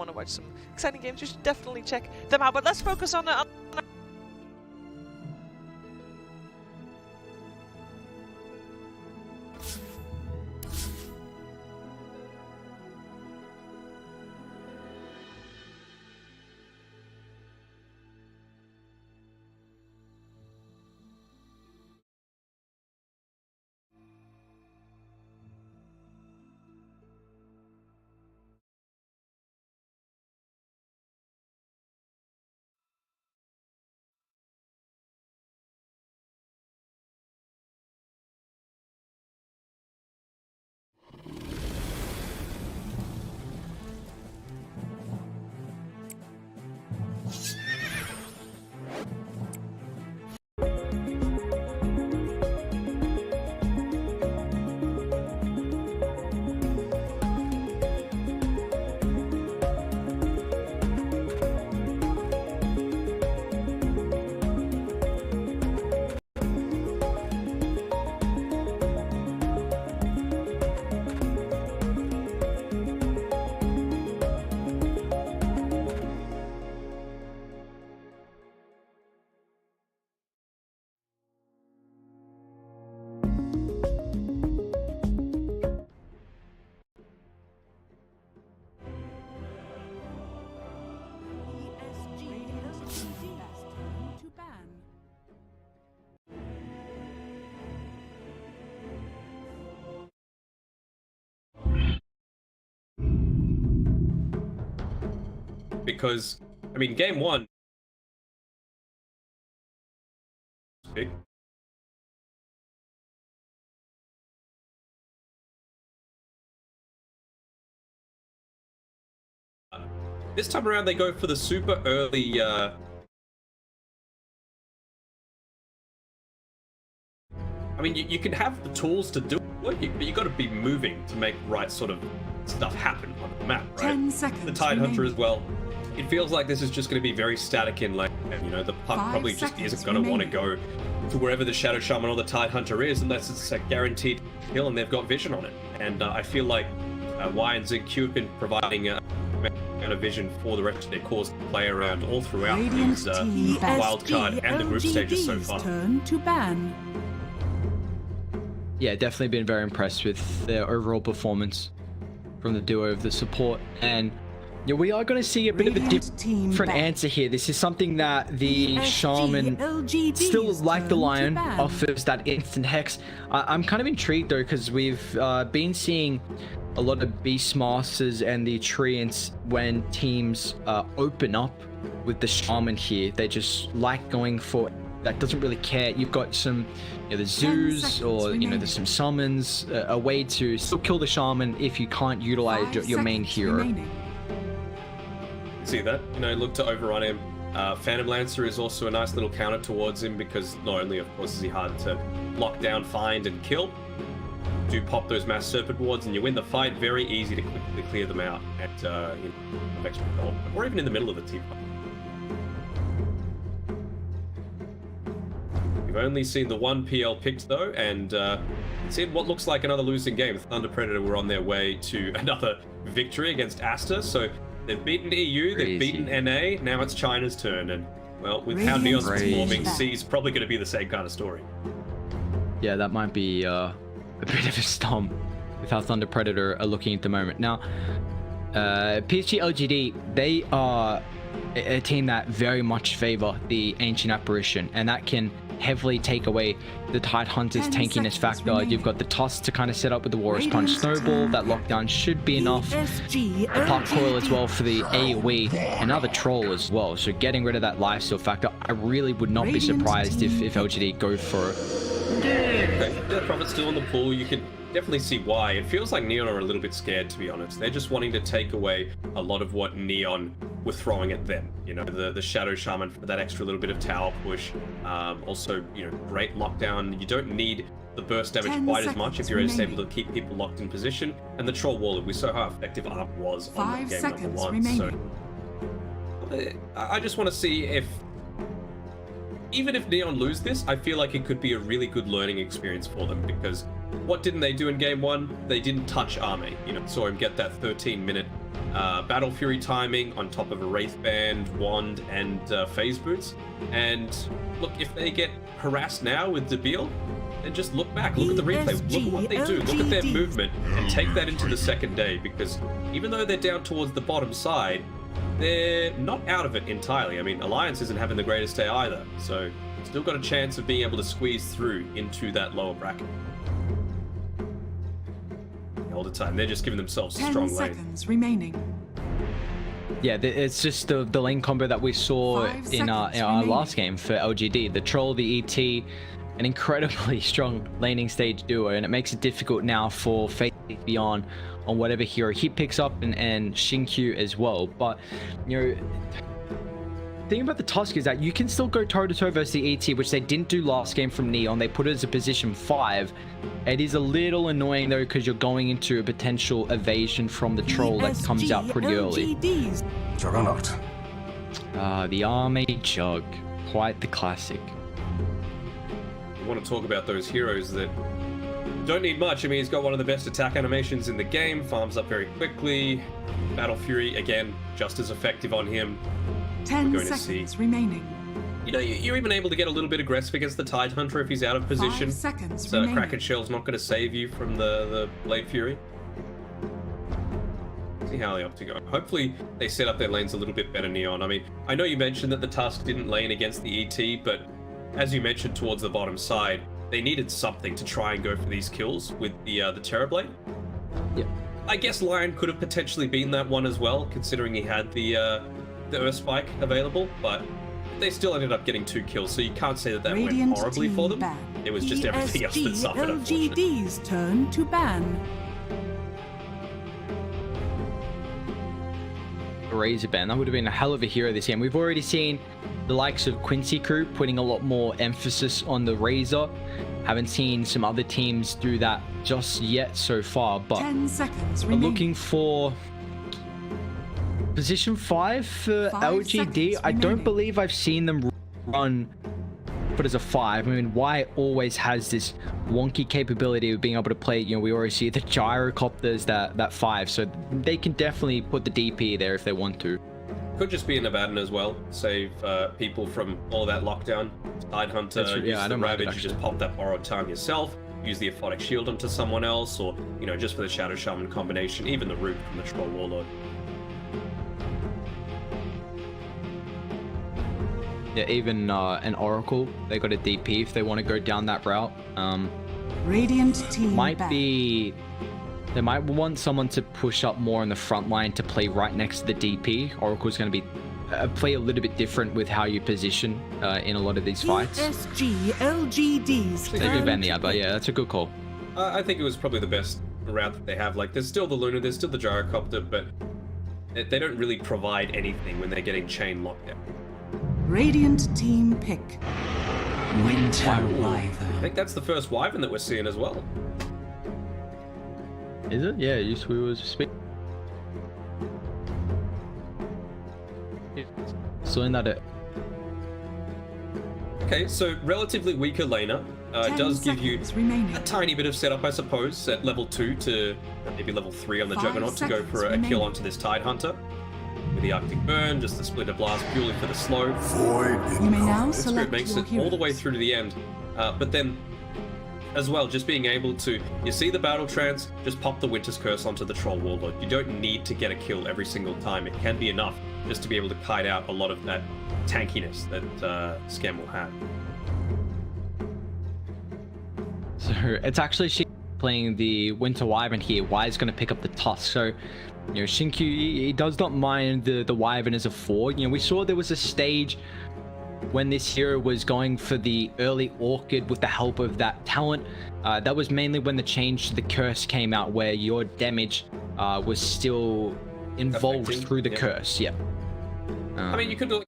want to watch some exciting games, you should definitely check them out. But let's focus on because, I mean, game one. Big. This time around, they go for the super early. I mean, you can have the tools to do it, but you got to be moving to make right sort of stuff happen on the map, right? 10 seconds. The Tide Hunter as well. It feels like this is just going to be very static in lane. You know, the puck probably just isn't going to want to go to wherever the Shadow Shaman or the Tide Hunter is unless it's a guaranteed kill and they've got vision on it. And I feel like Y and ZQ have been providing a vision for the rest of their cores to play around all throughout these wildcard and the group stages so far. Turn to ban. Yeah, definitely been very impressed with their overall performance from the duo of the support, and yeah, we are going to see a bit of a different answer here. This is something that the Shaman, still like the Lion, offers that instant hex. I'm kind of intrigued though, because we've been seeing a lot of Beastmasters and the Treants when teams open up with the Shaman here. They just like going for that, doesn't really care. You've got some, you know, the zoos, or you know, there's some summons, a way to still kill the Shaman if you can't utilize your main hero. See that? You know, look to overrun him. Phantom Lancer is also a nice little counter towards him, because not only, of course, is he hard to lock down, find, and kill, do pop those mass serpent wards and you win the fight. Very easy to quickly clear them out at you know, extra gold, or even in the middle of the team fight. We've only seen the one PL picked though, and it's in what looks like another losing game. Thunder Predator were on their way to another victory against Asta, so they've beaten EU, they've beaten NA, now it's China's turn, and well, with how Neon's performing, C's probably going to be the same kind of story. Yeah, that might be a bit of a stomp with how Thunder Predator are looking at the moment. Now, Psg.Lgd, they are a team that very much favor the Ancient Apparition, and that can heavily take away the Tide Hunter's tankiness factor. You've got the toss to kind of set up with the Warrior's Punch Snowball. That lockdown should be enough. The Park Coil as well for the AoE. Another Troll as well. So getting rid of that lifesteal factor, I really would not be surprised if LGD go for it. Okay, the Prophet's still in the pool. You can definitely see why. It feels like Neon are a little bit scared, to be honest. They're just wanting to take away a lot of what Neon were throwing at them. You know, the Shadow Shaman for that extra little bit of tower push. Also, you know, great lockdown. You don't need the burst damage quite as much if you're just able to keep people locked in position. And the Troll Wall, we saw how effective ARP was on game number 1. So I just want to see if, even if Neon lose this, I feel like it could be a really good learning experience for them, because what didn't they do in game 1? They didn't touch Arme. You know, saw him get that 13-minute Battle Fury timing on top of a Wraith Band, Wand, and Phase Boots. And look, if they get harassed now with Debil, then just look back, look at the replay, look at what they do, look at their movement, and take that into the second day, because even though they're down towards the bottom side, they're not out of it entirely. I mean, Alliance isn't having the greatest day either, so still got a chance of being able to squeeze through into that lower bracket. All the time, they're just giving themselves a strong 10 lane. seconds remaining. Yeah, it's just the lane combo that we saw in our last game for LGD. The Troll, the ET, an incredibly strong laning stage duo, and it makes it difficult now for Faith Beyond on whatever hero he picks up, and Shinkyu as well. But, you know, the thing about the Tusk is that you can still go toe-to-toe versus the ET, which they didn't do last game from Neon. They put it as a position 5. It is a little annoying though, because you're going into a potential evasion from the Troll that comes out pretty early. Juggernaut. The Army Jug, quite the classic. I want to talk about those heroes that don't need much. I mean, he's got one of the best attack animations in the game, farms up very quickly. Battle Fury, again, just as effective on him. 10 seconds remaining. You know, you're even able to get a little bit aggressive against the Tide Hunter if he's out of position. 5 seconds So remaining. Kraken Shell's not going to save you from the Blade Fury. See how they opt to go. Hopefully they set up their lanes a little bit better, Neon. I mean, I know you mentioned that the Tusk didn't lane against the ET, but as you mentioned towards the bottom side, they needed something to try and go for these kills with the Terrorblade. Yeah. I guess Lion could have potentially been that one as well, considering he had the Earth Spike available, but they still ended up getting 2 kills, so you can't say that Radiant went horribly for them. ban. It was just everything else that suffered, unfortunately. Psg.Lgd's turn to ban. Razor Band, that would have been a hell of a hero this game. We've already seen the likes of Quincy Crew putting a lot more emphasis on the Razor. Haven't seen some other teams do that just yet so far, but 10 seconds we're remaining. looking for position 5 for 5 LGD. seconds I don't remaining. believe I've seen them run but as a 5. I mean, Y always has this wonky capability of being able to play, you know, we already see the gyrocopters that 5, so they can definitely put the DP there if they want to. Could just be a Nevadan as well, save people from all that lockdown. Tide Hunter, That's- use yeah, I the don't mind it, Ravage, you just actually. pop that borrowed time yourself, use the Aphotic Shield onto someone else, or, you know, just for the Shadow Shaman combination, even the Root from the Troll Warlord. Yeah, even an Oracle, they got a DP if they want to go down that route. Radiant team Might ban. be, they might want someone to push up more on the front line to play right next to the DP. Oracle's going to be play a little bit different with how you position in a lot of these fights. Psg.Lgd's They do ban the other, yeah, that's a good call. I think it was probably the best route that they have. Like, there's still the Luna, there's still the Gyrocopter, but they don't really provide anything when they're getting chain locked down. Radiant team pick. Winter I Wyvern. think that's the first Wyvern that we're seeing as well. Is it? Yeah, we was speaking. So in that Okay, so relatively weaker laner. 10 Does give you seconds remaining. a tiny bit of setup, I suppose, at level 2 to maybe level 3 on the 5 Juggernaut to go seconds for a remaining. kill onto this Tide Hunter. With the Arctic Burn, just the Splitter Blast purely for the slow. Void You may now Good Spirit select makes your it all the way heroes. through to the end. But then, as well, just being able to, you see the Battle Trance, just pop the Winter's Curse onto the Troll Warlord. You don't need to get a kill every single time. It can be enough just to be able to kite out a lot of that tankiness that Scam will have. So it's actually she playing the Winter Wyvern here. Y is going to pick up the Tusk. So, you know, Shinkyu, he does not mind the Wyvern as a 4. You know, we saw there was a stage when this hero was going for the early Orchid with the help of that talent. That was mainly when the change to the curse came out, where your damage was still involved Affecting, through the yeah. curse. Yeah. I mean, you could do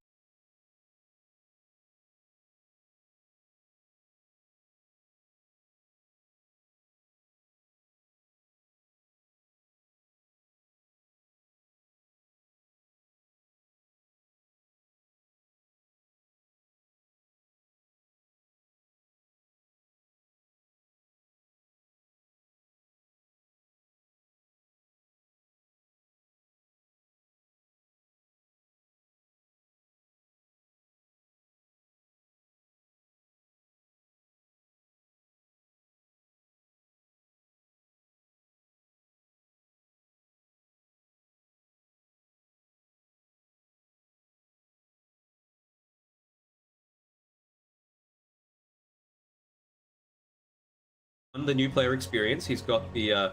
On the new player experience, he's got the,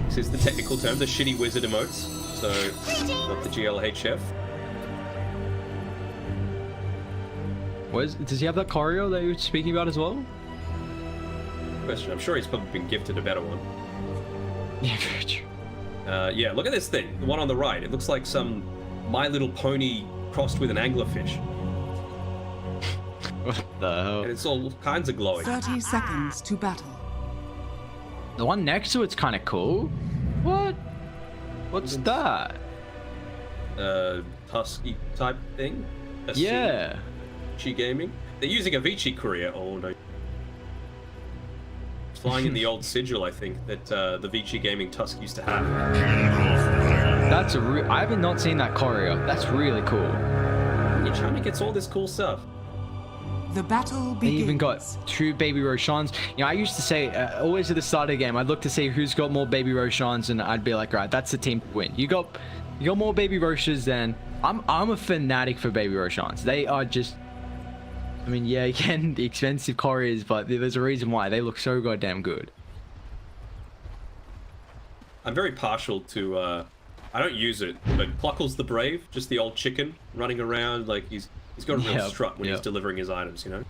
this is the technical term, the shitty wizard emotes. So, got the GLHF. Does he have that choreo that you were speaking about as well? Question. I'm sure he's probably been gifted a better one. Yeah, very true. Yeah, look at this thing. The one on the right. It looks like some My Little Pony crossed with an anglerfish. What the hell? And it's all kinds of glowing. 30 seconds to battle. The one next to it's kind of cool. What? What's that? Tusky type thing? Yeah. Vici Gaming. They're using a Vici courier. Oh no. Flying in the old sigil, I think, that the Vici Gaming Tusk used to have. That's I haven't not seen that choreo. That's really cool. Yeah, China gets all this cool stuff. The battle They begins. even got 2 baby Roshans. You know, I used to say, always at the start of the game, I'd look to see who's got more baby Roshans, and I'd be like, right, that's the team to win. You got more baby Roshas than... I'm a fanatic for baby Roshans. They are just... I mean, yeah, again, the expensive couriers, but there's a reason why. They look so goddamn good. I'm very partial to, I don't use it, but Pluckle's the Brave, just the old chicken running around, like he's got a real strut when he's delivering his items, you know?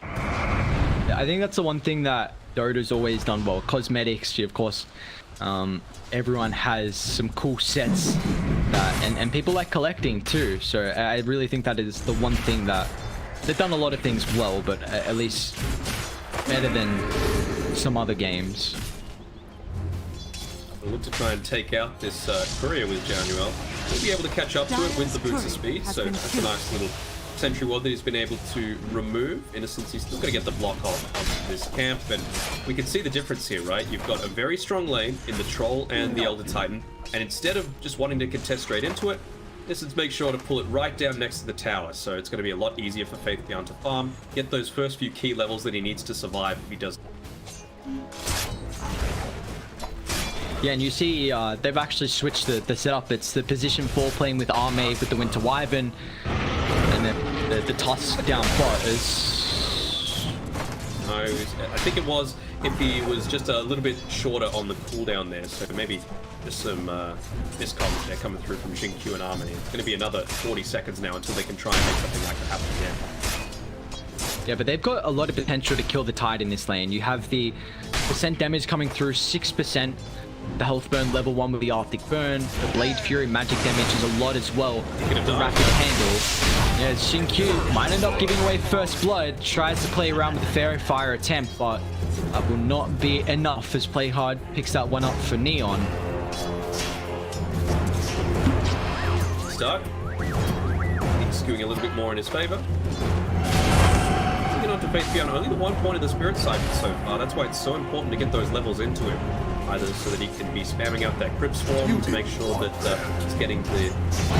I think that's the one thing that Dota's always done well. Cosmetics, of course, everyone has some cool sets that, and people like collecting too. So I really think that is the one thing that they've done a lot of things well, but at least better than some other games. We'll look to try and take out this courier with Januel. We'll be able to catch up to it with the boots of speed, so that's a nice little sentry ward that he's been able to remove. Innocence, he's still going to get the block off this camp, and we can see the difference here, right? You've got a very strong lane in the Troll and the Elder Titan, and instead of just wanting to contest straight into it, Innocence makes sure to pull it right down next to the tower, so it's going to be a lot easier for Faith Beyond to farm, get those first few key levels that he needs to survive if he does. Yeah, and you see they've actually switched the setup. It's the position 4 playing with Arme with the Winter Wyvern, and then the Tusk down bot is... No, I think it was if he was just a little bit shorter on the cooldown there, so maybe just some miscoms there coming through from Xingqiu and Arme. It's going to be another 40 seconds now until they can try and make something like that happen again. Yeah, but they've got a lot of potential to kill the Tide in this lane. You have the percent damage coming through, 6%. The health burn level 1 with the Arctic burn. The Blade Fury magic damage is a lot as well. The rapid handle. Yeah, Xingqiu might end up giving away first blood. Tries to play around with the Fairy Fire attempt, but that will not be enough as Play Hard picks that one up for Neon. Start. He's skewing a little bit more in his favor. Looking on to Faith Beyond, only the 1 point of the Spirit Siphon so far. That's why it's so important to get those levels into him. Either so that he can be spamming out that Crypt Swarm to make sure that he's getting the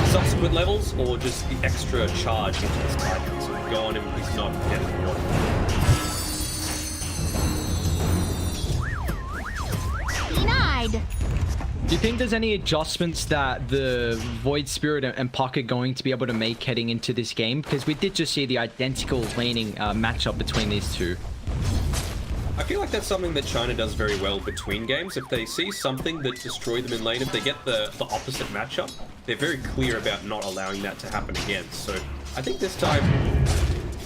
subsequent levels, or just the extra charge into this Titan. So go on him, he's not getting more. Denied. Do you think there's any adjustments that the Void Spirit and Puck are going to be able to make heading into this game? Because we did just see the identical laning matchup between these two. I feel like that's something that China does very well between games. If they see something that destroys them in lane, if they get the opposite matchup, they're very clear about not allowing that to happen again. So I think this time,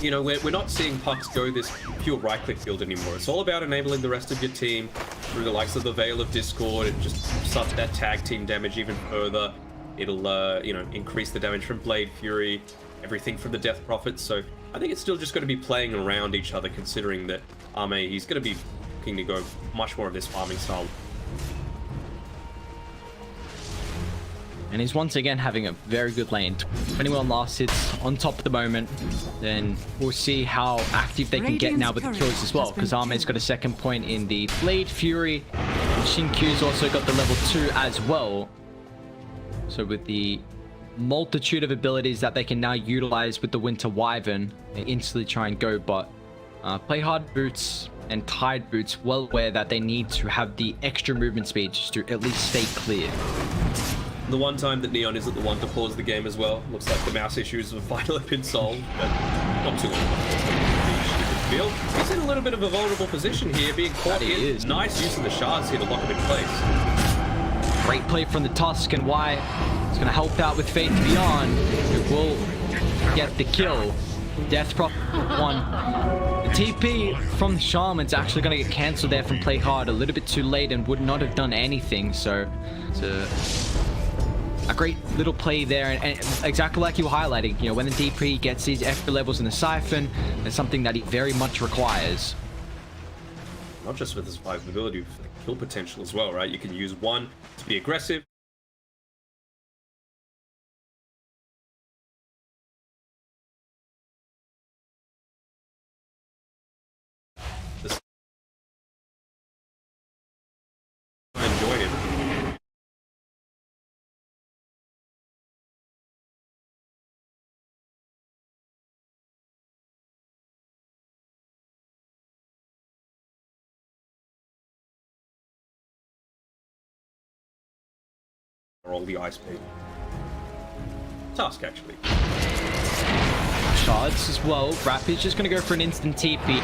you know, we're not seeing Pucks go this pure right-click build anymore. It's all about enabling the rest of your team through the likes of the Veil of Discord and just suck that tag team damage even further. It'll, you know, increase the damage from Blade Fury, everything from the Death Prophet. So I think it's still just going to be playing around each other, considering that Arme, he's going to be looking to go much more of this farming style. And he's once again having a very good lane. 21 last hits on top at the moment. Then we'll see how active they can get now with the kills as well, because Arme's got a 2nd point in the Blade Fury. And Xingqiu's also got the level 2 as well. So with the multitude of abilities that they can now utilize with the Winter Wyvern, they instantly try and go bot. Play Hard boots and Tide boots well aware that they need to have the extra movement speed just to at least stay clear. The one time that Neon isn't the one to pause the game as well. Looks like the mouse issues have finally been solved, but not too long. field. He's in a little bit of a vulnerable position here, being caught He in. is. Nice use of the shards here to lock him in place. Great play from the Tusk, and why it's going to help out with Faith Beyond, who will get the kill. Death Prop 1. The TP from the Shaman's actually going to get cancelled there from Play Hard a little bit too late and would not have done anything. So it's a great little play there, and exactly like you were highlighting, you know, when the DP gets these extra levels in the Siphon, it's something that he very much requires. Not just with his survivability, for the kill potential as well, right? You can use one to be aggressive. And join him. Or all the ice bait. Task actually. Shards as well. Rapid's just going to go for an instant TP.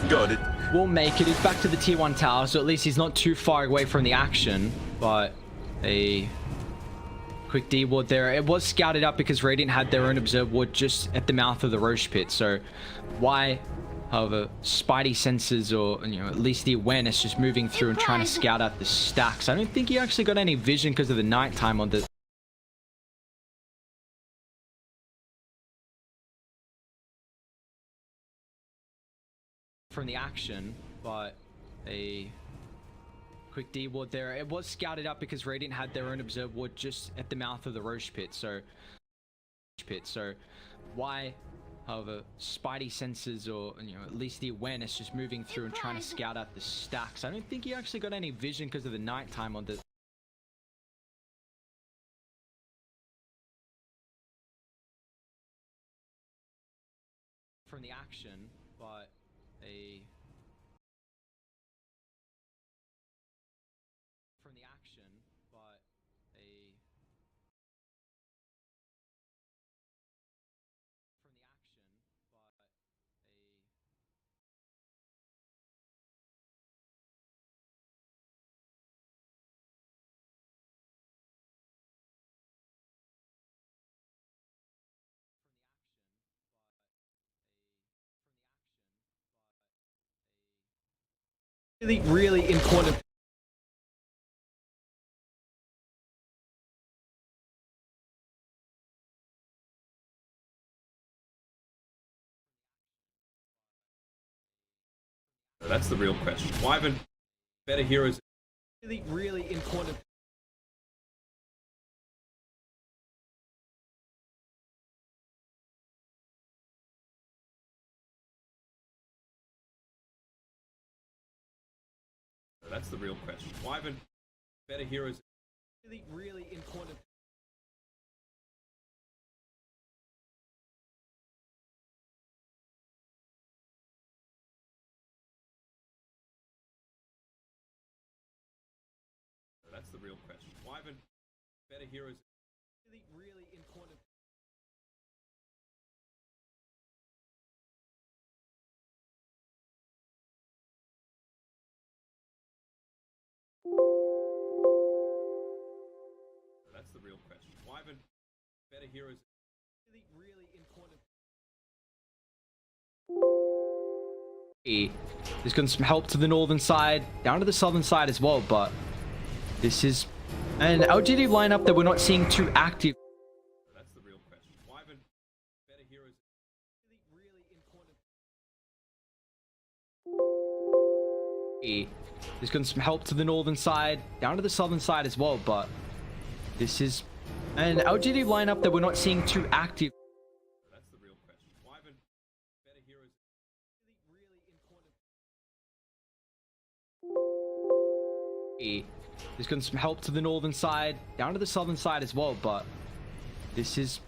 Got it. Will make it. He's back to the tier 1 tower, so at least he's not too far away from the action. But a quick D ward there. It was scouted up because Radiant had their own observe ward just at the mouth of the Roche pit. So why, however, Spidey senses, or you know, at least the awareness, just moving through and trying to scout out the stacks. I don't think he actually got any vision because of the nighttime on the from the action, but a quick D ward there. It was scouted up because Radiant had their own observe ward just at the mouth of the Roche pit. So why, however, Spidey senses, or you know, at least the awareness, just moving through and trying to scout out the stacks. I don't think he actually got any vision because of the nighttime on the from the action, but a from the action, but a from the action, but a really important. That's the real question. Why haven't better heroes? Really important. That's the real question. Why haven't better heroes? Really important. That's the real question. Why haven't better heroes? Really important. That's the real question. Why haven't better heroes? Really important. There's gotten some help to the northern side, down to the southern side as well, but this is an LGD lineup that we're not seeing too active. That's the real question. Why haven't better heroes? Really important. There's gotten some help to the northern side, down to the southern side as well, but this is an LGD lineup that we're not seeing too active. That's the real question. Why haven't better heroes? There's gotten some help to the northern side, down to the southern side as well, but this is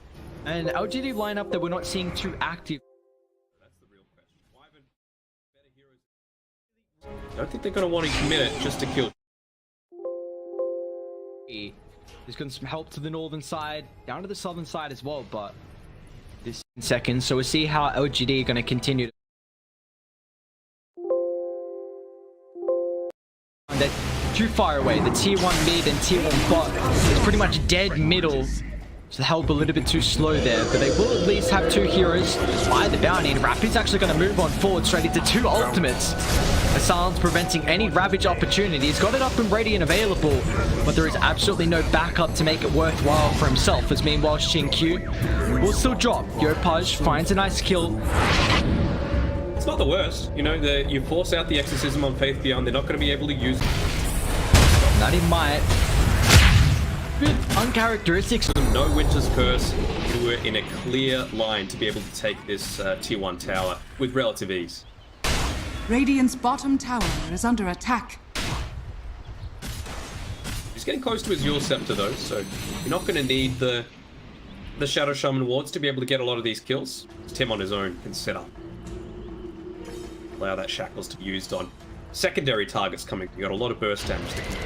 an LGD lineup that we're not seeing too active. That's the real question. Why haven't better heroes? I don't think they're going to want to commit it just to kill. There's gotten some help to the northern side, down to the southern side as well, but this in seconds. So we'll see how LGD are going to continue. They're too far away. The tier 1 mid and tier 1 bot is pretty much dead middle. So the help a little bit too slow there, but they will at least have 2 heroes by the bounty. And Rappi's actually going to move on forward straight into 2 ultimates. The silence preventing any Ravage opportunity. He's got it up and ready and available, but there is absolutely no backup to make it worthwhile for himself. As meanwhile, Xinkyu will still drop. Yopaj finds a nice kill. It's not the worst. You know, you force out the exorcism on Faith Beyond. They're not going to be able to use it. Not he might. Bit uncharacteristic. No Winter's Curse. You were in a clear line to be able to take this tier 1 tower with relative ease. Radiant's bottom tower is under attack. He's getting close to his Yule Scepter though, so you're not going to need the Shadow Shaman wards to be able to get a lot of these kills. Tim on his own can set up. Allow that Shackles to be used on secondary targets coming. You got a lot of burst damage that can...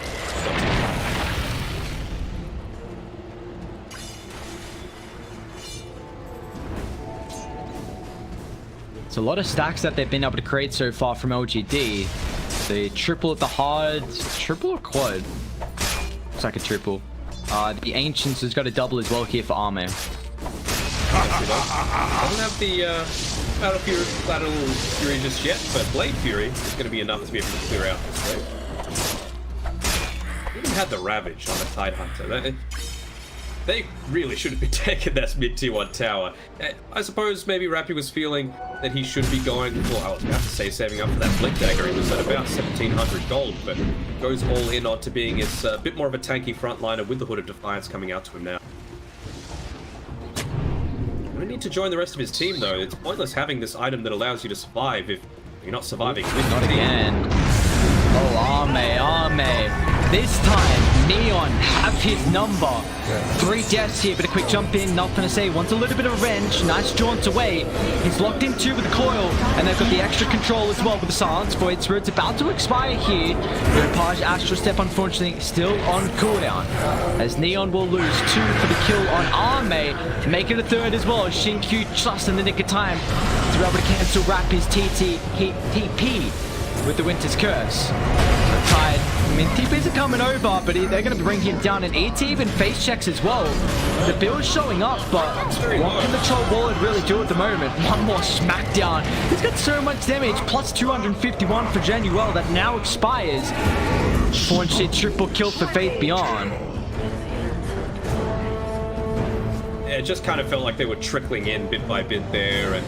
It's a lot of stacks that they've been able to create so far from LGD. The triple at the hard, triple or quad? Looks like a triple. The Ancients has got a double as well here for Arme. Doesn't have the Lateral Fury just yet, but Blade Fury is going to be enough to be able to clear out this wave. Even had the Ravage on the Tidehunter. They really should have been taking that mid tier 1 tower. I suppose maybe Rappy was feeling that he should be going, well, I was about to say saving up for that Blink Dagger. He was at about 1700 gold, but goes all in onto being his bit more of a tanky frontliner with the Hood of Defiance coming out to him now. We need to join the rest of his team though. It's pointless having this item that allows you to survive if you're not surviving with Not your team. again. Oh, Arme. This time, Neon have his number. 3 deaths here, but a quick jump in. Nothing to say. Wants a little bit of revenge. Nice jaunt away. He's locked in 2 with the coil, and they've got the extra control as well with the silence. Void Spirit's about to expire here. Yopaj Astral Step, unfortunately, still on cooldown. As Neon will lose 2 for the kill on Arme. Make it a 3rd as well. Xinkyu just in the nick of time to be able to cancel Rappy's TP with the Winter's Curse. Tide. I mean, TPs are coming over, but they're going to bring him down, and ET even face checks as well. The build's showing up, but what can the Troll Wallet really do at the moment? One more smackdown. He's got so much damage, plus 251 for Januel that now expires. Shit, triple kill for Faith Beyond. Yeah, it just kind of felt like they were trickling in bit by bit there, and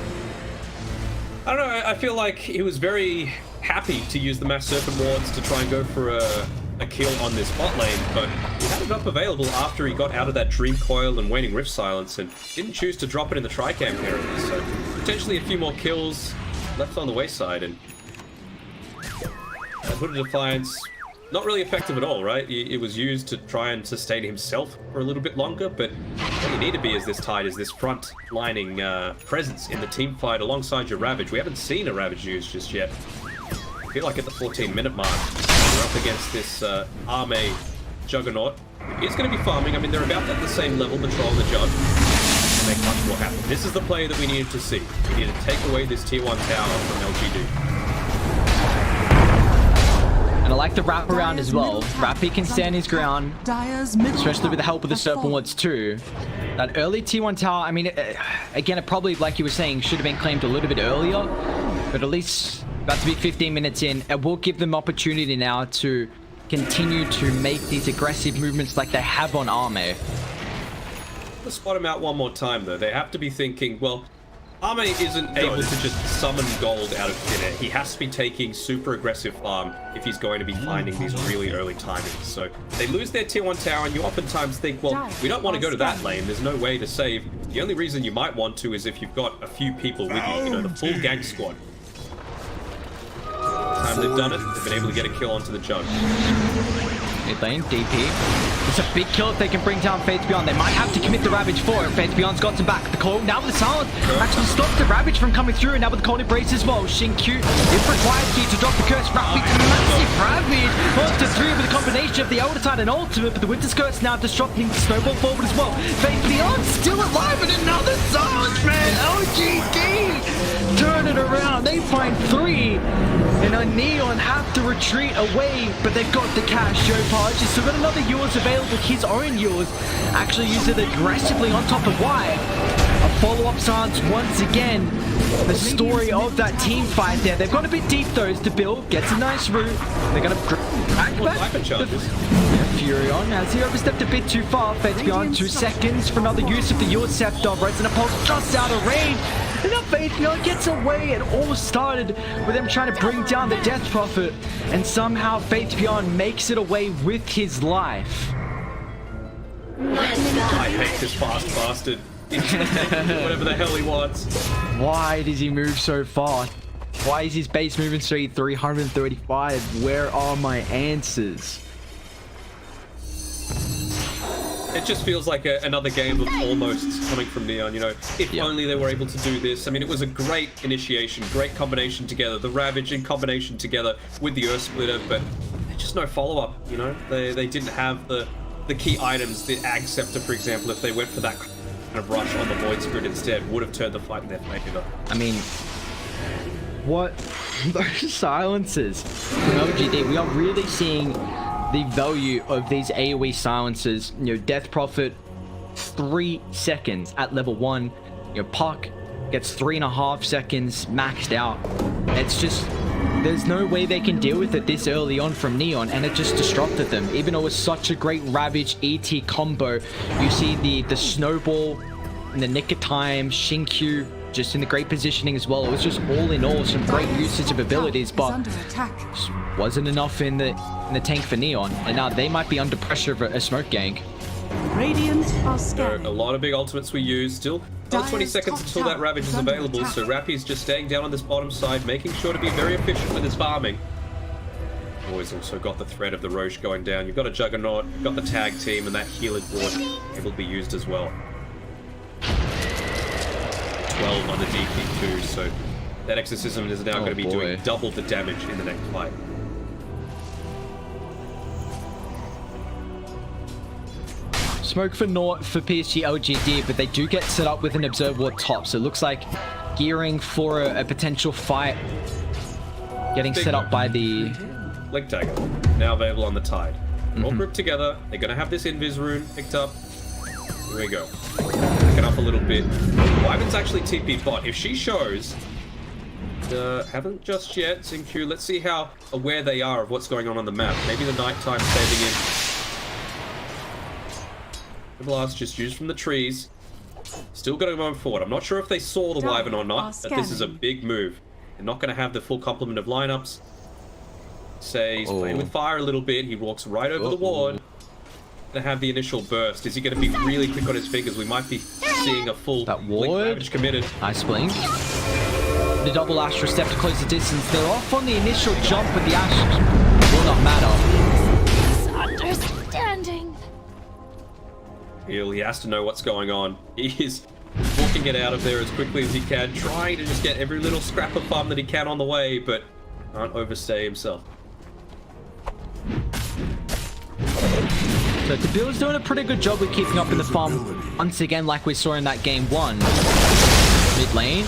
I don't know, I feel like he was very happy to use the Mass Serpent wards to try and go for a kill on this bot lane, but he had it up available after he got out of that Dream Coil and Waning Rift Silence and didn't choose to drop it in the Tricam area, so potentially a few more kills left on the wayside, and that Hood of Defiance, not really effective at all, right? It was used to try and sustain himself for a little bit longer, but what you need to be as this Tide is this front-lining presence in the team fight alongside your Ravage. We haven't seen a Ravage used just yet. I feel like at the 14-minute mark, we're up against this Arme Juggernaut. He's going to be farming. I mean, they're about at the same level, the Troll and the Jug. To make much more happen. This is the play that we needed to see. We needed to take away this tier 1 tower from LGD. And I like the wraparound as well. Rappy can stand his ground, especially with the help of the Serpent Wards too. That early tier 1 tower, I mean, again, it probably, like you were saying, should have been claimed a little bit earlier, but at least about to be 15 minutes in, it will give them opportunity now to continue to make these aggressive movements like they have on Arme. Let's spot him out one more time though. They have to be thinking, well, Arme isn't able to just summon gold out of thin air. He has to be taking super aggressive farm if he's going to be finding these really early timings. So they lose their tier 1 tower, and you oftentimes think, well, we don't want to go to that lane. There's no way to save. The only reason you might want to is if you've got a few people with you, you know, the full gank squad. Time they've done it, they've been able to get a kill onto the Jug. Mid lane, DP. It's a big kill if they can bring down Faith Beyond. They might have to commit the Ravage for it. Faith Beyond's got some back. The call now with the silence actually stops the Ravage from coming through. Now with the cold embrace as well. Xinkyu is required here to drop the curse. Rappy, massive Ravage. On to 3 with a combination of the Elder Tide and Ultimate, but the Winter's Curse now disrupting the Snowball forward as well. Faith Beyond still alive and another silence, man. LGD turn it around. They find 3. And Now Neon have to retreat away, but they've got the cash. Yopaj has still got another yours available, his own yours. Actually use it aggressively on top of Y. A follow-up stance once again. The story of that team fight there. They've got a bit deep though to build. Gets a nice route. They're going to back. Furion has he overstepped a bit too far. Fate's beyond 2 seconds for another use of the Yours Scepter. Resonant Pulse just out of range. And now Fateon gets away. It all started with them trying to bring down the Death Prophet. And somehow Fateon makes it away with his life. I hate this fast bastard. He's just taking whatever the hell he wants. Why does he move so fast? Why is his base moving straight 335? Where are my answers? It just feels like another game of almost coming from Neon, you know. If only they were able to do this. I mean, it was a great initiation, great combination together. The Ravage in combination together with the Earth Splitter, but just no follow-up, you know. They didn't have the key items. The Ag Scepter, for example, if they went for that kind of rush on the Void Spirit instead, would have turned the fight in their favor. I mean, what? Those silences from LGD, we are really seeing the value of these AoE silences. You know, Death Prophet 3 seconds at level 1. You know, Puck gets 3.5 seconds maxed out. It's just, there's no way they can deal with it this early on from Neon, and it just disrupted them. Even though it was such a great Ravage ET combo, you see the snowball in the nick of time, Shinkyu just in the great positioning as well. It was just all in all some great usage of abilities, but wasn't enough in the tank for Neon, and now they might be under pressure of a smoke gang. Radiant are scanning. A lot of big ultimates we use. Still 20 seconds until that Ravage is available, so Rappy's just staying down on this bottom side, making sure to be very efficient with his farming. Always also got the threat of the Roche going down. You've got a Juggernaut, you've got the tag team, and that healer board able to be used as well. 12 on the DP2, so that Exorcism is now going to be doing double the damage in the next fight. Smoke for naught for Psg.Lgd, but they do get set up with an Observer Ward top, so it looks like gearing for a potential fight. Getting set up by the Leg Dagger, now available on the Tide. All grouped together, they're going to have this Invis rune picked up. Here we go. Picking up a little bit. Wyvern's actually TP bot. If she shows, haven't just yet, Xingqiu. Let's see how aware they are of what's going on the map. Maybe the nighttime saving in. The blast just used from the trees. Still got to go forward. I'm not sure if they saw the Wyvern or not, but this is a big move. They're not going to have the full complement of lineups. Say he's playing with fire a little bit. He walks right over the ward. Going to have the initial burst. Is he going to be really quick on his fingers? We might be seeing a full ward Ravage committed. Nice blink. The double Astra step to close the distance. They're off on the initial jump, but the Astra will not matter. Misunderstanding. He has to know what's going on. He is walking it out of there as quickly as he can, trying to just get every little scrap of farm that he can on the way, but can't overstay himself. So Tabil's doing a pretty good job with keeping up in the farm once again, like we saw in that game 1. Mid lane.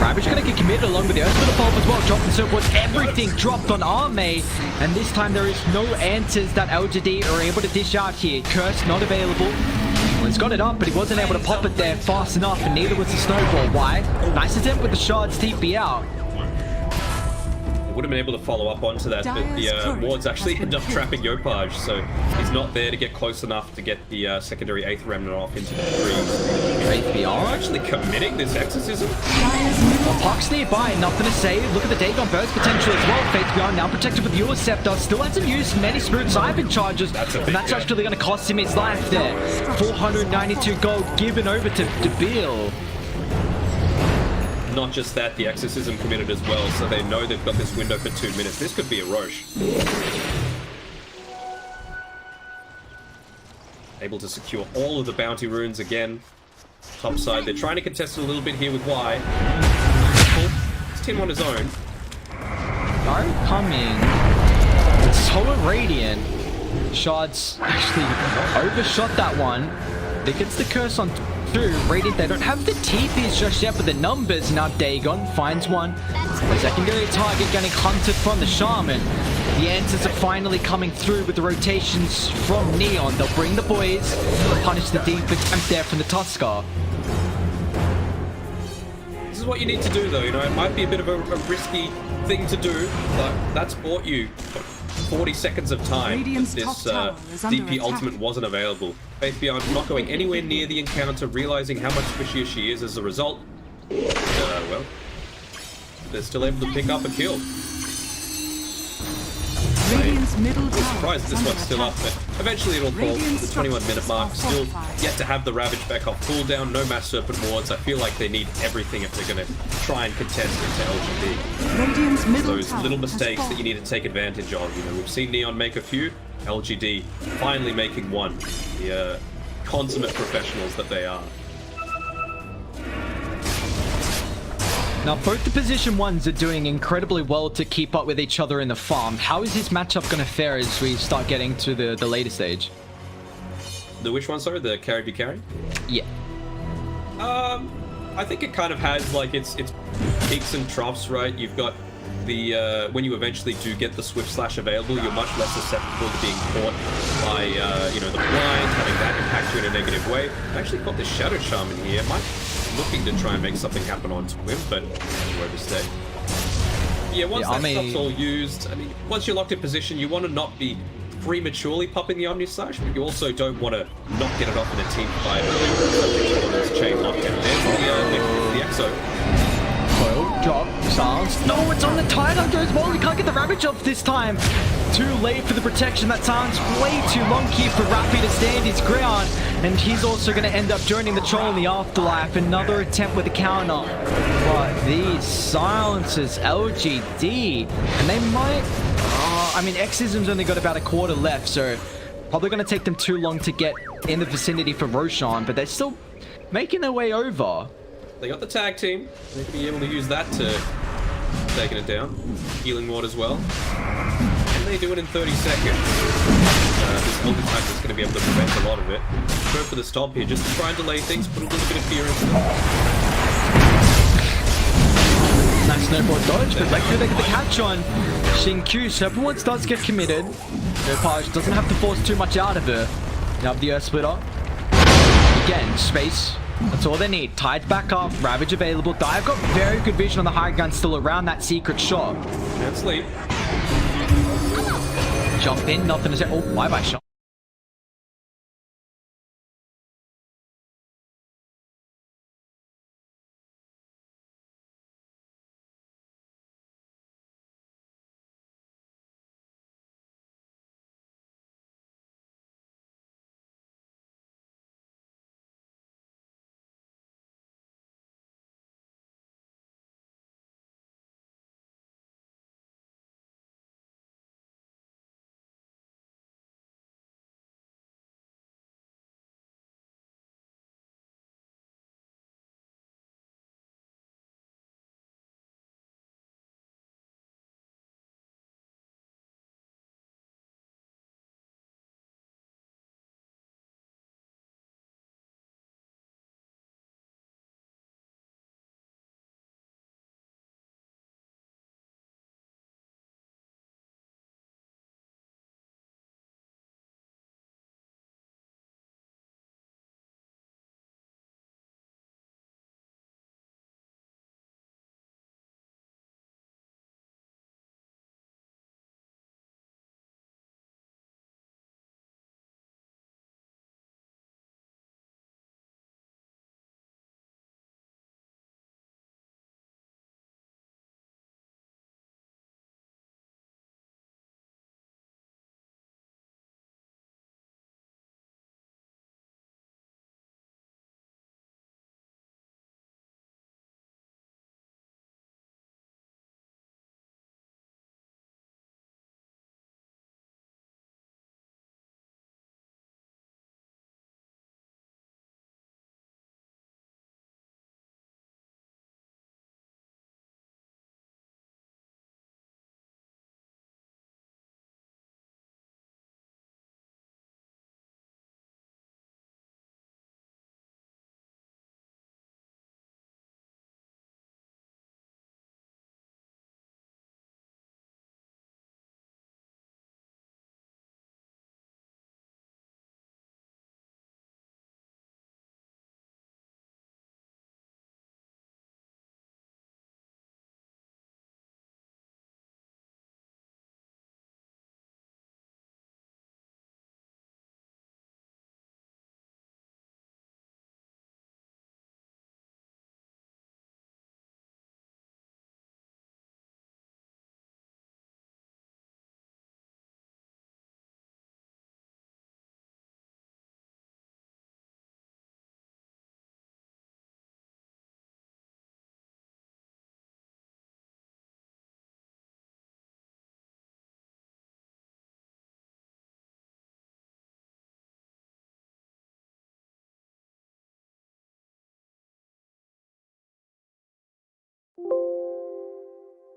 Ravage gonna get committed along with the Earth Splitter Pulp as well. Dropped in circles, everything dropped on Arme, and this time there is no answers that LGD are able to dish out here. Curse not available. Well, he's got it up, but he wasn't able to pop it there fast enough, and neither was the snowball. Why? Nice attempt with the shards TP out. Would have been able to follow up onto that, but the wards actually end up trapping Yopaj, so he's not there to get close enough to get the secondary 8th Remnant off into the trees. Wraith beyond. Actually committing this Exorcism. Well, Puck's nearby, nothing to say. Look at the Dagon burst potential as well. Faith Beyond now protected with Yours Scepter. Still hasn't used many Spirit Siphon charges, and that's actually going to cost him his life there. 492 gold given over to Debil. Not just that, the Exorcism committed as well, so they know they've got this window for 2 minutes. This could be a Roche. Able to secure all of the bounty runes again. Top side, they're trying to contest it a little bit here with Y. It's Tim on his own. Are coming. So Radiant. Shards actually overshot that one. They gets the curse on two. Radiant, they don't have the TPs just yet, but the numbers. Now Dagon finds one. A secondary target getting hunted from the Shaman. The answers are finally coming through with the rotations from Neon. They'll bring the boys, punish the deep attempt there from the Tusker. This is what you need to do, though. You know, it might be a bit of a risky thing to do, but that's bought you 40 seconds of time. Radiant's This top tower is under DP attack. ultimate wasn't available. Faith Beyond not going anywhere near the encounter, realizing how much squishier she is as a result. Well, they're still able to pick up a kill. Radiant's middle I'm tower surprised is this under one's still up, attack. but eventually it'll fall. Radiant's The 21-minute mark, structures still are fortified. yet to have the Ravage back off cooldown, no Mass Serpent wards. I feel like they need everything if they're going to try and contest into LGD. Radiant's middle Those tower little has mistakes that you fallen. need to take advantage of. You know, we've seen Neon make a few, LGD finally making one. The consummate professionals that they are. Now, both the position ones are doing incredibly well to keep up with each other in the farm. How is this matchup going to fare as we start getting to the later stage? The which one, sorry? The carry v carry? Yeah. I think it kind of has like its peaks and troughs, right? You've got the when you eventually do get the Swift Slash available, you're much less susceptible to being caught by you know, the blind, having that impact you in a negative way. I actually got this Shadow Shaman here. Might looking to try and make something happen onto him, but where to stay. Yeah, once that stuff's all used, I mean, once you're locked in position, you want to not be prematurely popping the Omni Slash, but you also don't want to not get it off in a team fight. Subject to one of those chain lockdown. There's the Exo. Coil, drop, silence. No, it's on the Titan as well. We can't get the Ravage off this time. Too late for the protection. That sounds way too long here for Rappy to stand his ground. And he's also going to end up joining the Troll in the afterlife. Another attempt with the counter. But these silences, LGD. And they might... I mean, Exism's only got about a quarter left, so probably going to take them too long to get in the vicinity for Roshan, but they're still making their way over. They got the tag team. They could be able to use that to taking it down. Healing ward as well. And they do it in 30 seconds. This Elder Titan is going to be able to prevent a lot of it. Go for the stop here, just to try and delay things, put a little bit of fear into them. Nice snowboard dodge, but like they get the catch on Xingqiu, so everyone does get committed. Nopage doesn't have to force too much out of her. You have the Earth Splitter. Again, space. That's all they need. Tide's back up, Ravage available. Dive got very good vision on the high gun still around that secret shot. Can't sleep. Jump in, nothing to say. Oh, bye-bye shot.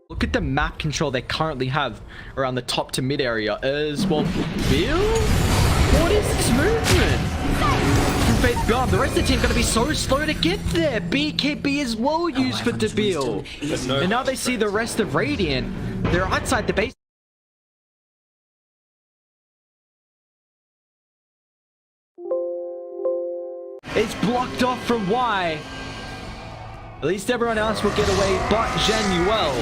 Look at the map control they currently have around the top to mid area as well. Bill? What is this movement? From Faith.Lgd, the rest of the team going to be so slow to get there. BKB is well used for Debil. And now they see the rest of Radiant. They're outside the base. It's blocked off from Y. At least everyone else will get away but Januel.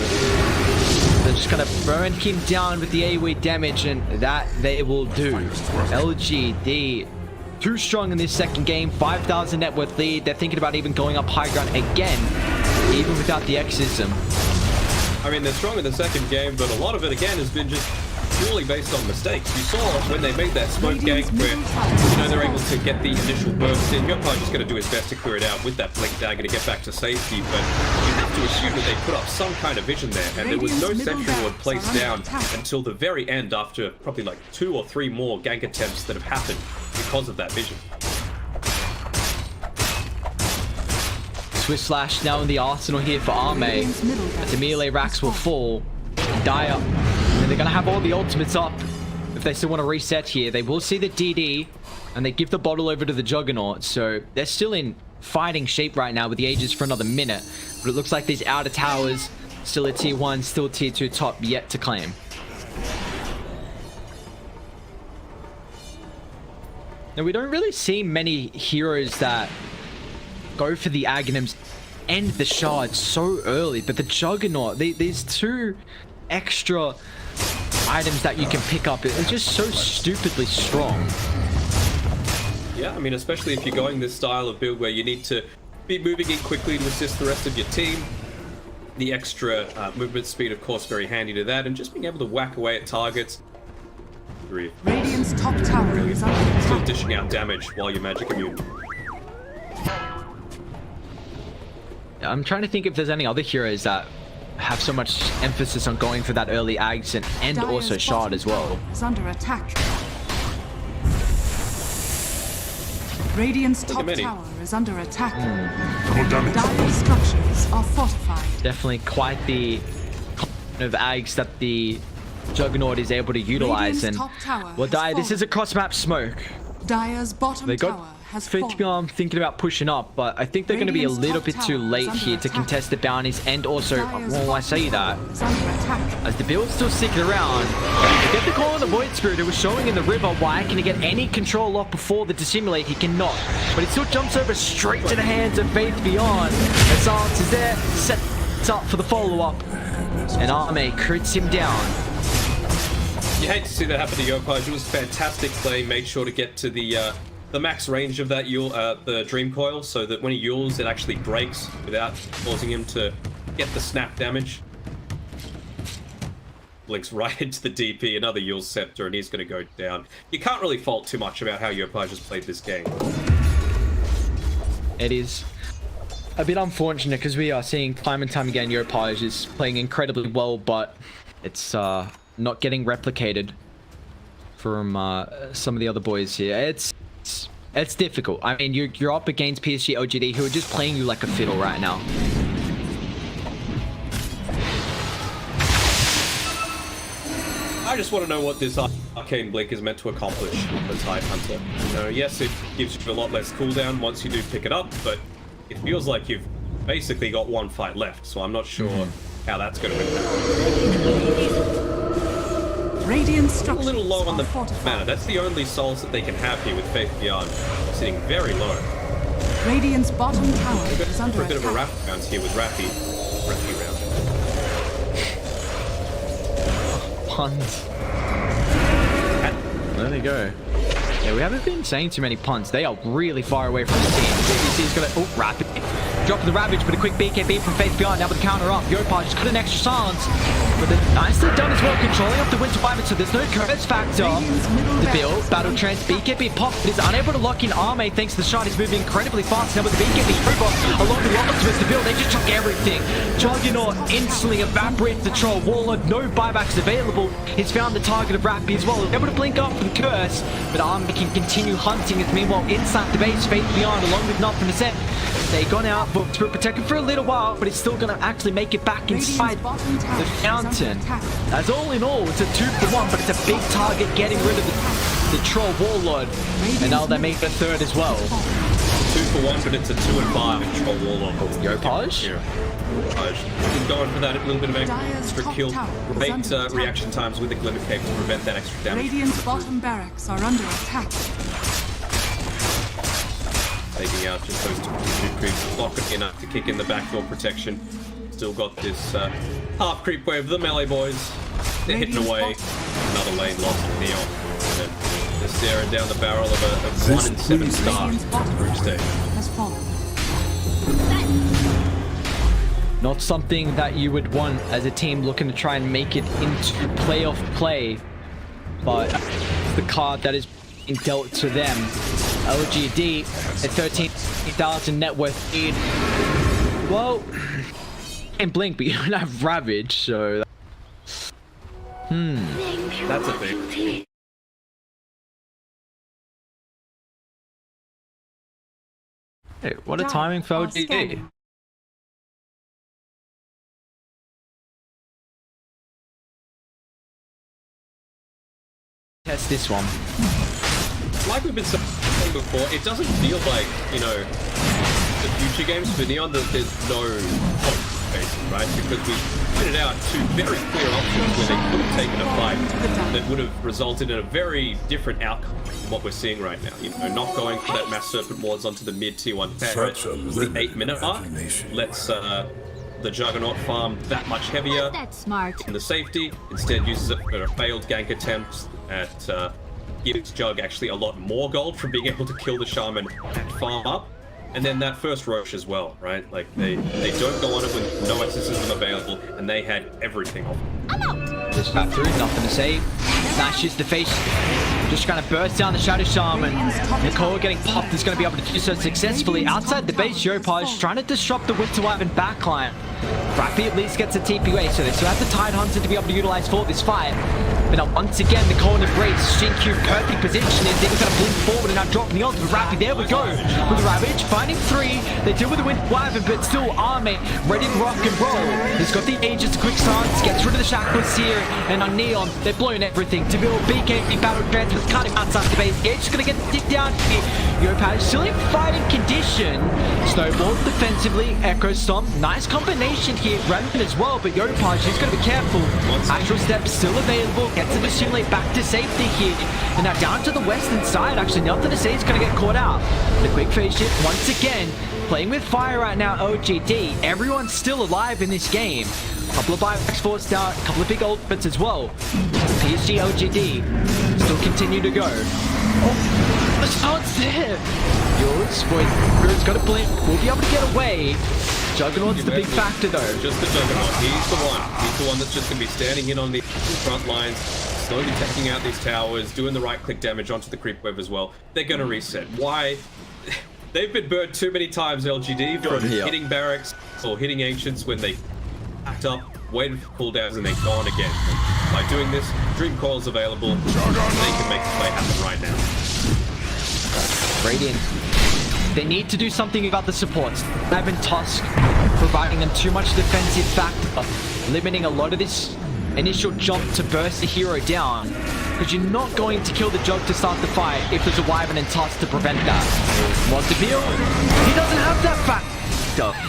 They're just gonna burn him down with the AoE damage, and that they will do. LGD too strong in this second game. 5,000 net worth lead. They're thinking about even going up high ground again, even without the exorcism. I mean, they're strong in the second game, but a lot of it again has been just purely based on mistakes. You saw when they made that smoke gank where, you know, they're able to get the initial burst in. Your opponent's just going to do his best to clear it out with that blink dagger to get back to safety, but you have to assume that they put up some kind of vision there, and there was no sentry ward placed down until the very end, after probably like 2 or 3 more gank attempts that have happened because of that vision. Swiss Slash now in the arsenal here for Arme. As the melee racks will fall. Die up. And they're going to have all the ultimates up if they still want to reset here. They will see the DD, and they give the bottle over to the Juggernaut. So they're still in fighting shape right now with the Aegis for another minute. But it looks like these outer towers, still a tier 1, still tier 2 top, yet to claim. Now, we don't really see many heroes that go for the Aghanims and the Shards so early. But the Juggernaut, these 2 extra items that you can pick up, it's just so stupidly strong. Yeah, I mean, especially if you're going this style of build where you need to be moving in quickly to assist the rest of your team. The extra movement speed, of course, very handy to that, and just being able to whack away at targets. Radiant's top tower is under attack. Still dishing out damage while you're magic immune. I'm trying to think if there's any other heroes that have so much emphasis on going for that early Ags and also Shard as well. Is under attack. Radiant's top tower is under attack. Double damage. Dire structures are fortified. Definitely quite the kind of Ags that the Juggernaut is able to utilize. Radiant's And top tower well, has this is a cross-map smoke. Dire's bottom They tower got has fallen. Faith.Lgd thinking about pushing up, but I think they're going to be a little bit too late here to contest the bounties, and also, well, I say that, as the build's still sticking around, they get the call on the Void Spirit who was showing in the river. Why can he get any control off before the Dissimulate? He cannot, but he still jumps over straight to the hands of Faith.Lgd. The silence is there, sets up for the follow-up, and Arme crits him down. You hate to see that happen to Yopaj. It was fantastic play. Made sure to get to the max range of that the Dream Coil, so that when he yules, it actually breaks without causing him to get the snap damage. Blinks right into the DP, another Yule Scepter, and he's going to go down. You can't really fault too much about how Yopaj has played this game. It is a bit unfortunate because we are seeing time and time again Yopaj is playing incredibly well, but it's not getting replicated from some of the other boys here. It's difficult. I mean, you're up against Psg.Lgd who are just playing you like a fiddle right now. I just want to know what this Arcane Blink is meant to accomplish for Tide Hunter. You know, yes, it gives you a lot less cooldown once you do pick it up, but it feels like you've basically got 1 fight left, so I'm not sure how that's going to impact. Radiant A little low on the mana. That's the only souls that they can have here with Faith.Lgd sitting very low. Radiant's bottom tower We're is under for a bit of a attack. wrap bounce here with Rappy round. Puns. There they go. Yeah, we haven't been saying too many puns. They are really far away from the team. JVC is going to... Oh, Rapid. Dropping the Ravage, but a quick BKB from Faith.Lgd. Now with the counter up. Yopaj just cut an extra silence. But nicely done as well, controlling up the Winter Violence, so there's no curse factor. The build, Battle Trance, BKB pop, but is unable to lock in Arme thanks to the shot. He's moving incredibly fast now with the BKB over along the ultimates. The build, they just chuck everything. Juggernaut instantly evaporates the troll. Warlord, no buybacks available. He's found the target of Rappy as well. Able to blink up from Curse, but Arme can continue hunting as meanwhile inside the base, Faith.Lgd along with nothing to set. They gone out, but Spirit protected for a little while, but it's still gonna actually make it back inside the fountain. As all in all, it's a 2-for-1, but it's a big target getting rid of the Troll Warlord. And now they make the third as well. 2-for-1, but it's a 2-and-5 in Troll Warlord. Yopaj? Yeah. Been going for that, a little bit of extra kill. Great reaction times with the Glimmer Cape to prevent that extra damage. Radiant's bottom barracks are under attack. Taking out just those 2 creeps, not good enough to kick in the backdoor protection. Still got this half creep wave, the melee boys. They're hitting away. Another lane lost to Neon. And they're staring down the barrel of a 1-in-7 star group stage. Has fallen. Not something that you would want as a team looking to try and make it into playoff play, but the card that is being dealt to them. LGD at 13,000 net worth lead. Well, can't blink, but you don't have Ravage, so. That's a thing. Hey, what a timing for LGD. Test this one. Like we've been saying before, it doesn't feel like, you know, the future games for Neon, there's no hope, basically, right? Because we pointed out 2 very clear options where they could have taken a fight that would have resulted in a very different outcome from what we're seeing right now. You know, not going for that Mass Serpent Wards onto the mid tier 1 turret. It's the 8-minute mark. Let's the Juggernaut farm that much heavier. That's smart. In the safety, instead uses it for a failed gank attempt at gives Jug actually a lot more gold from being able to kill the Shaman and farm up. And then that first Roche as well, right? Like, they don't go on it with no exorcism available, and they had everything off. Just back through, nothing to say. Smashes the face. Just trying to burst down the Shadow Shaman. Nicole getting popped is going to be able to do so successfully. Outside the base, Yopaj trying to disrupt the Winter Wyvern backline. Rappy at least gets a TPA, so they still have the Tide Hunter to be able to utilize for this fight. But now once again, Nicole and Embrace, Shinkyu, perfect positioning. They're going to blink forward and now dropping the ult with Rappy. There we go. With Ravage, finding 3. They deal with the Winter Wyvern, but still Army ready to rock and roll. He's got the Aegis, quick stance, gets rid of the Shackles here. And on Neon, they're blowing everything. To build BKB battle transfers, cutting outside the base. Gage is going to get dipped down here. Yopaj still in fighting condition. Snowball defensively, Echo Stomp. Nice combination here. Remnant as well, but Yopaj is going to be careful. Astral Step still available. Gets to simulate back to safety here. And now down to the western side. Actually, nothing to say. He's going to get caught out. The quick phase shift once again. Playing with fire right now, OGD. Everyone's still alive in this game. Couple of buybacks forced out, couple of big ultimates as well. Psg.Lgd still continue to go. Oh, the shot's there. Yours, boys, got a blink. We'll be able to get away. Juggernaut's the big factor though. Just the Juggernaut. He's the one. He's the one that's just going to be standing in on the front lines, slowly taking out these towers, doing the right-click damage onto the creep wave as well. They're going to reset. Why? They've been burned too many times, LGD, from hitting barracks or hitting ancients when they packed up, waited for cooldowns, and they're gone again. By doing this, Dream Coil's available. They can make the play happen right now. Radiant. They need to do something about the supports. Ivan Tusk providing them too much defensive factor, limiting a lot of this initial jump to burst the hero down. Because you're not going to kill the Jug to start the fight if there's a Wyvern and Tusk to prevent that. Wants to build. He doesn't have that factor.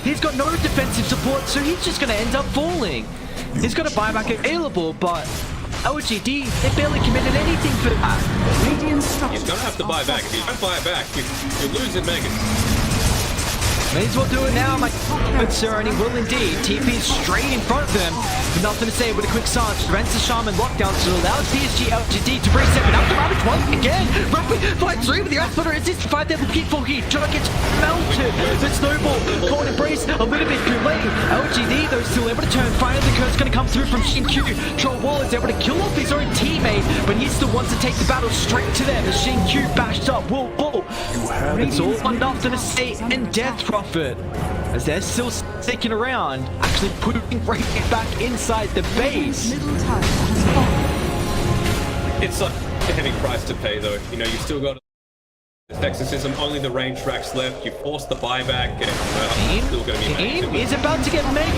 He's got no defensive support, so he's just going to end up falling. He's got a buyback available, but LGD, they barely committed anything for that. He's going to have to buy back. If you don't buy back, you're losing Megan. May as well do it now, my good sir, and he will indeed. TP straight in front of them. With nothing to say but a quick charge. Prevents the Shaman lockdown, so allows Psg.Lgd to reset. But after Ravage once again, Rapid fights through with the Earth Resist. Fight there, looking for here. Jug gets melted. The Snowball, caught Embrace a little bit too late. LGD, though, still able to turn. Finally, the curse going to come through from Shinkyu. Troll Wall is able to kill off his own teammate, but he still wants to take the battle straight to them. As Shinkyu bashed up Will Bull. It's all or nothing to say in Death Prophet, as they're still sticking around, actually putting Radiant back inside the base. It's like a heavy price to pay, though. You know, you still got Exorcism, only the range tracks left. You force the buyback, and still going to be Team is about to get Megan.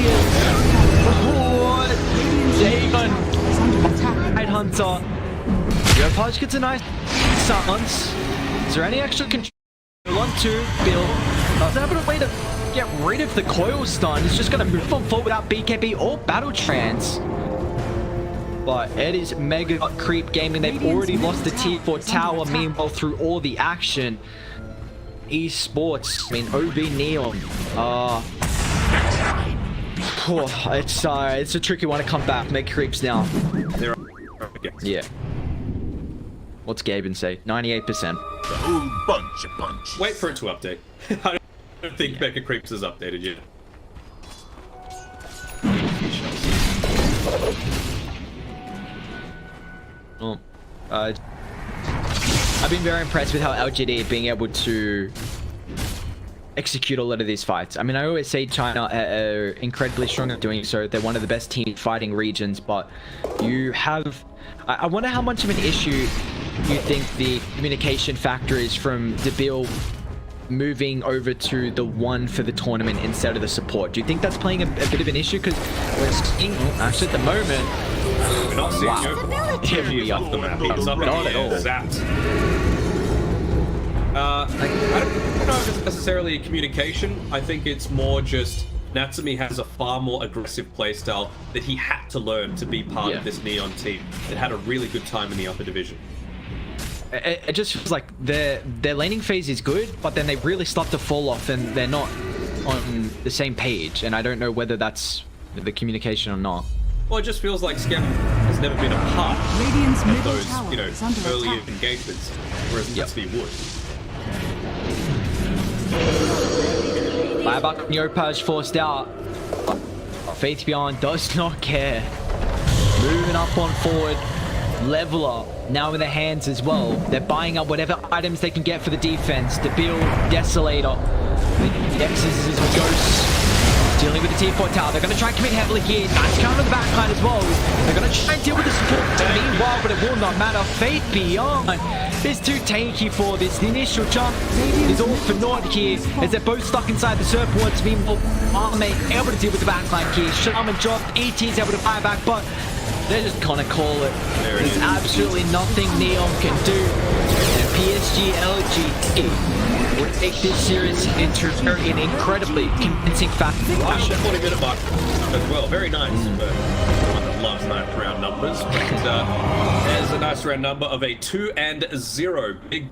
Dagon. Night Hunter. Yopaj gets a nice silence. Is there any extra control? 1-2, Bill. Doesn't have a way to get rid of the coil stun. He's just going to move on forward without BKB or Battle Trance. But it is Mega Creep Gaming. They've already lost the tier 4 tower. Meanwhile, through all the action, esports, I mean, OB Neon. It's a tricky one to come back. Mega Creeps now. Yeah. What's Gaben say? 98%. The whole bunch of punch. Wait for it to update. I don't think Mega Creeps is updated yet. Oh, I've been very impressed with how LGD being able to execute a lot of these fights. I mean, I always say China are incredibly strong at doing so. They're one of the best team fighting regions, but you have... I wonder how much of an issue you think the communication factor is from Debil moving over to the one for the tournament instead of the support. Do you think that's playing a bit of an issue? Because we're seeing, actually at the moment, we're not seeing He is off the map. He's up in the air, zapped. I don't know if it's necessarily communication. I think it's more just Natsumi has a far more aggressive playstyle that he had to learn to be part of this Neon team that had a really good time in the upper division. It just feels like their laning phase is good, but then they really start to fall off and they're not on the same page. And I don't know whether that's the communication or not. Well, it just feels like Skem has never been a part of those, early engagements, whereas Natsumi would. Buyback Neopaj forced out. Faith Beyond does not care. Moving up on forward. Leveler now in their hands as well. They're buying up whatever items they can get for the defense. Debil, Desolator, the Exorcism Ghosts. Dealing with the tier 4 tower. They're going to try and commit heavily here. Nice counter on the backline as well. They're going to try and deal with the support. Meanwhile, but it will not matter. Faith Beyond is too tanky for this. The initial jump is all for naught here as they're both stuck inside the surfboards. Meanwhile, Arme able to deal with the backline here. Shaman dropped. ET's able to buy back, but they're just gonna call it. There's absolutely nothing Neon can do. And Psg.Lgd would take this series into an incredibly convincing fashion. 40-minute mark as well. Very nice for someone that loves nice round numbers. But there's a nice round number of a 2-0. Big